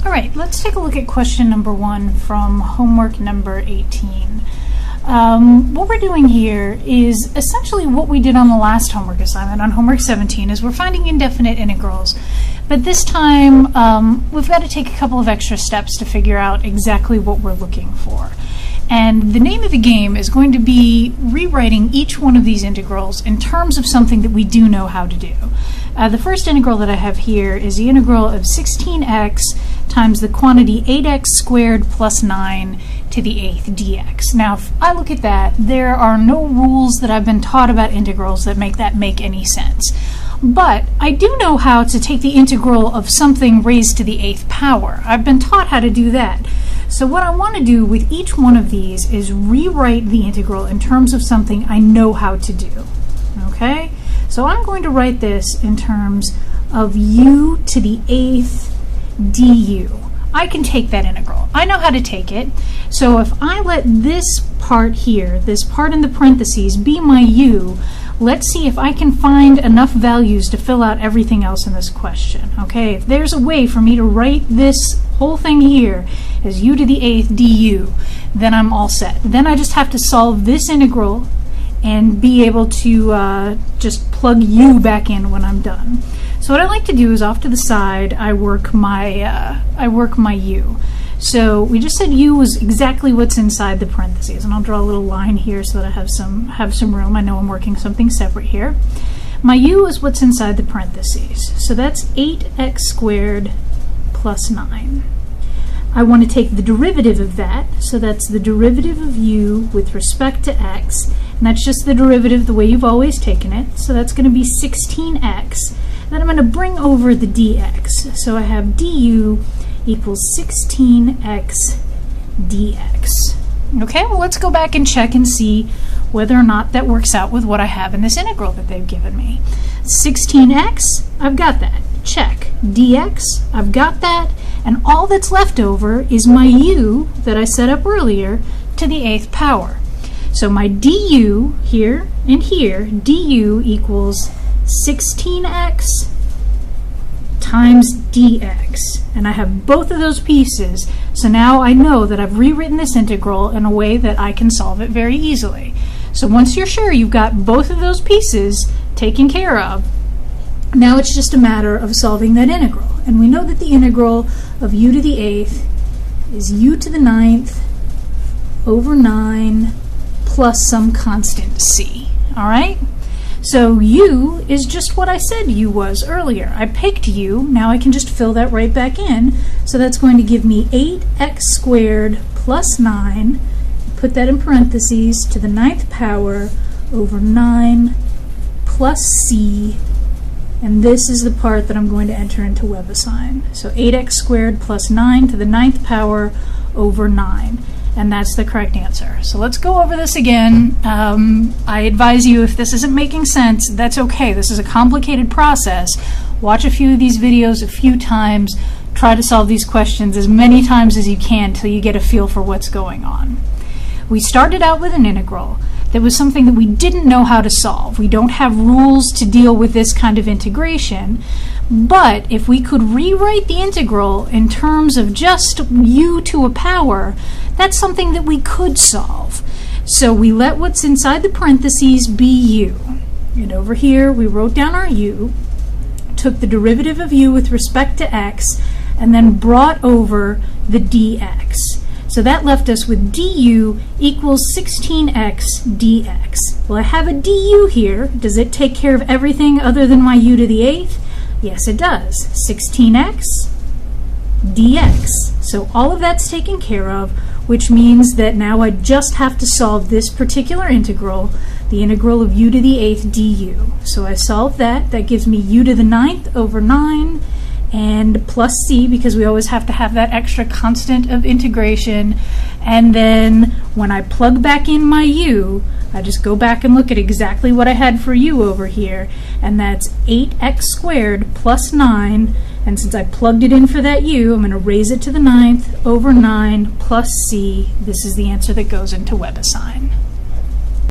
All right, let's take a look at question number 1 from homework number 18. What we're doing here is essentially what we did on the last homework assignment on homework 17 is we're finding indefinite integrals. But this time we've got to take a couple of extra steps to figure out exactly what we're looking for. And the name of the game is going to be rewriting each one of these integrals in terms of something that we do know how to do. The first integral that I have here is the integral of 16x times the quantity 8x squared plus 9 to the 8th dx. Now, if I look at that, there are no rules that I've been taught about integrals that make any sense. But I do know how to take the integral of something raised to the 8th power. I've been taught how to do that. So what I want to do with each one of these is rewrite the integral in terms of something I know how to do. Okay? So I'm going to write this in terms of u to the 8th du. I can take that integral. I know how to take it. So if I let this part here, this part in the parentheses, be my u, let's see if I can find enough values to fill out everything else in this question. Okay, if there's a way for me to write this whole thing here as u to the 8th du, then I'm all set. Then I just have to solve this integral and be able to just plug u back in when I'm done. So what I like to do is off to the side I work my u. So we just said u was exactly what's inside the parentheses, and I'll draw a little line here so that I have some room. I know I'm working something separate here. My u is what's inside the parentheses. So that's 8x squared plus 9. I want to take the derivative of that, so that's the derivative of u with respect to x, and that's just the derivative the way you've always taken it. So that's going to be 16x. Then I'm going to bring over the dx. So I have du equals 16x dx. Okay, well let's go back and check and see whether or not that works out with what I have in this integral that they've given me. 16x, I've got that. Check. Dx, I've got that. And all that's left over is my u that I set up earlier to the 8th power. So my du here and here, du equals 16x times dx. And I have both of those pieces, so now I know that I've rewritten this integral in a way that I can solve it very easily. So once you're sure you've got both of those pieces taken care of, now it's just a matter of solving that integral. And we know that the integral of u to the 8th is u to the 9th over 9 plus some constant c. All right? So u is just what I said u was earlier. I picked u, now I can just fill that right back in. So that's going to give me 8x squared plus 9, put that in parentheses, to the 9th power over 9 plus c, and this is the part that I'm going to enter into WebAssign. So 8x squared plus 9 to the 9th power over 9. And that's the correct answer. So let's go over this again. I advise you, if this isn't making sense, that's okay. This is a complicated process. Watch a few of these videos a few times. Try to solve these questions as many times as you can till you get a feel for what's going on. We started out with an integral that was something that we didn't know how to solve. We don't have rules to deal with this kind of integration. But if we could rewrite the integral in terms of just u to a power, that's something that we could solve. So we let what's inside the parentheses be u. And over here we wrote down our u, took the derivative of u with respect to x, and then brought over the dx. So that left us with du equals 16x dx. Well, I have a du here. Does it take care of everything other than my u to the 8th? Yes, it does. 16x dx. So all of that's taken care of, which means that now I just have to solve this particular integral, the integral of u to the 8th du. So I solve that. That gives me u to the 9th over 9 and plus c, because we always have to have that extra constant of integration. And then when I plug back in my u, I just go back and look at exactly what I had for u over here, and that's 8x squared plus 9, and since I plugged it in for that u, I'm going to raise it to the 9th over 9 plus c. This is the answer that goes into WebAssign.